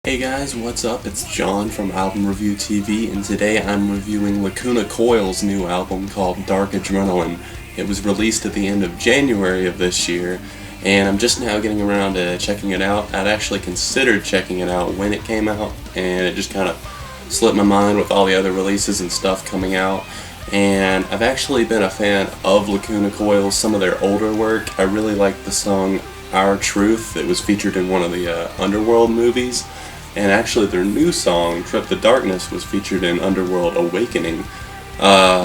Hey guys, what's up? It's John from Album Review TV, and today I'm reviewing Lacuna Coil's new album called Dark Adrenaline. It was released at the end of January of this year, and I'm just now getting around to checking it out. I'd actually considered checking it out when it came out, and it just kind of slipped my mind with all the other releases and stuff coming out. And I've actually been a fan of Lacuna Coil, some of their older work. I really like the song Our Truth that was featured in one of the Underworld movies. And actually their new song, Trip the Darkness, was featured in Underworld Awakening.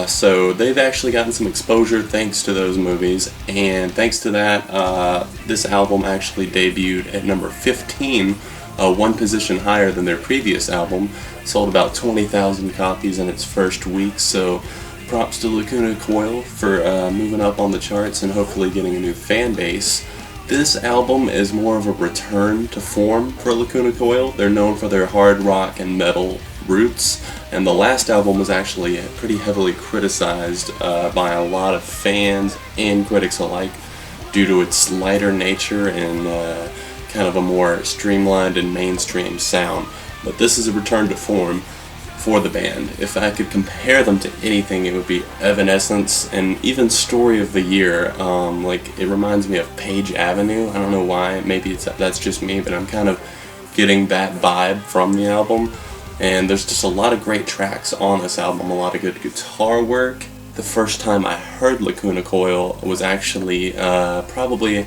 So they've actually gotten some exposure thanks to those movies, and thanks to that, this album actually debuted at number 15, one position higher than their previous album. Sold about 20,000 copies in its first week, so props to Lacuna Coil for moving up on the charts and hopefully getting a new fan base. This album is more of a return to form for Lacuna Coil. They're known for their hard rock and metal roots, and the last album was actually pretty heavily criticized by a lot of fans and critics alike due to its lighter nature and kind of a more streamlined and mainstream sound. But this is a return to form for the band. If I could compare them to anything, it would be Evanescence and even Story of the Year. Like, it reminds me of Page Avenue. I don't know why. Maybe that's just me, but I'm kind of getting that vibe from the album. And there's just a lot of great tracks on this album, a lot of good guitar work. The first time I heard Lacuna Coil was actually probably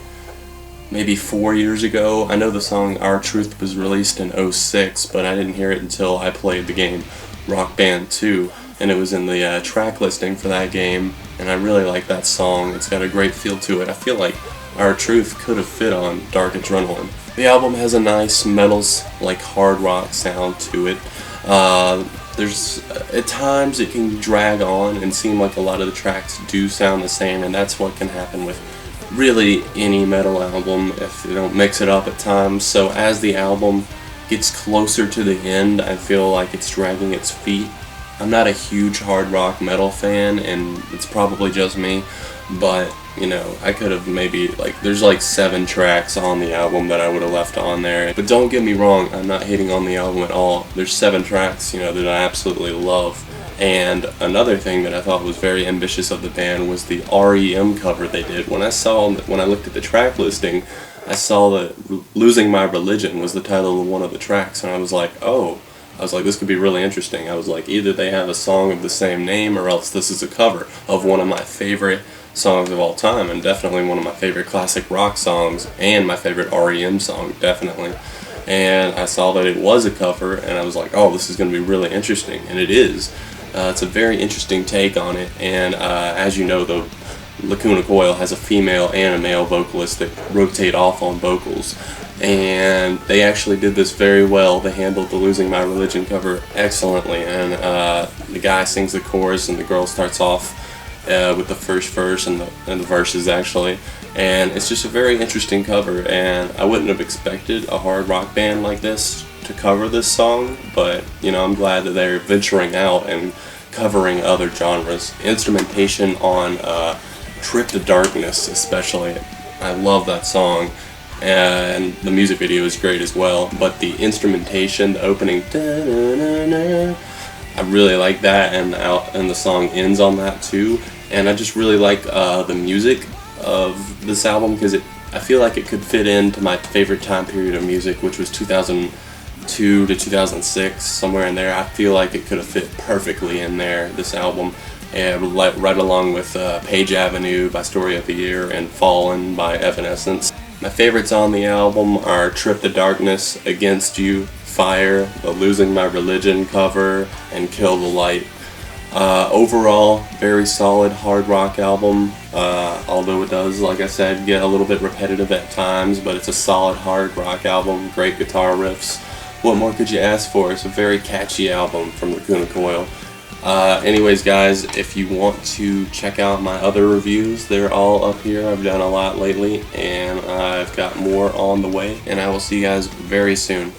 maybe 4 years ago. I know the song Our Truth was released in '06, but I didn't hear it until I played the game Rock Band 2, and it was in the track listing for that game, and I really like that song. It's got a great feel to it. I feel like Our Truth could have fit on Dark Adrenaline. The album has a nice metals, like hard rock sound to it. There's at times it can drag on and seem like a lot of the tracks do sound the same, and that's what can happen with really any metal album if they don't mix it up at times. So as the album gets closer to the end, I feel like it's dragging its feet. I'm not a huge hard rock metal fan, and it's probably just me, but you know, I could have maybe, like, there's like 7 tracks on the album that I would have left on there. But don't get me wrong, I'm not hating on the album at all. There's 7 tracks, you know, that I absolutely love. And another thing that I thought was very ambitious of the band was the REM cover they did. When I looked at the track listing, I saw that Losing My Religion was the title of one of the tracks, and I was like, oh, this could be really interesting. I was like, either they have a song of the same name, or else this is a cover of one of my favorite songs of all time, and definitely one of my favorite classic rock songs, and my favorite REM song, definitely. And I saw that it was a cover, and I was like, oh, this is going to be really interesting, and it is. It's a very interesting take on it, and as you know, the Lacuna Coil has a female and a male vocalist that rotate off on vocals, and they actually did this very well. They handled the Losing My Religion cover excellently, and the guy sings the chorus and the girl starts off with the first verse and the verses actually, and it's just a very interesting cover, and I wouldn't have expected a hard rock band like this to cover this song, but you know, I'm glad that they're venturing out and covering other genres. Instrumentation on Trip the Darkness especially, I love that song, and the music video is great as well, but the instrumentation, the opening da-na-na-na, I really like that, and the song ends on that too, and I just really like the music of this album, because I feel like it could fit into my favorite time period of music, which was 2002 to 2006, somewhere in there. I feel like it could have fit perfectly in there, this album, and right along with Page Avenue by Story of the Year and Fallen by Evanescence. My favorites on the album are Trip the Darkness, Against You, Fire, the Losing My Religion cover, and Kill the Light. Overall, very solid hard rock album, although it does, like I said, get a little bit repetitive at times, but it's a solid hard rock album, great guitar riffs. What more could you ask for? It's a very catchy album from Lacuna Coil. Anyways guys, if you want to check out my other reviews, they're all up here. I've done a lot lately, and I've got more on the way, and I will see you guys very soon.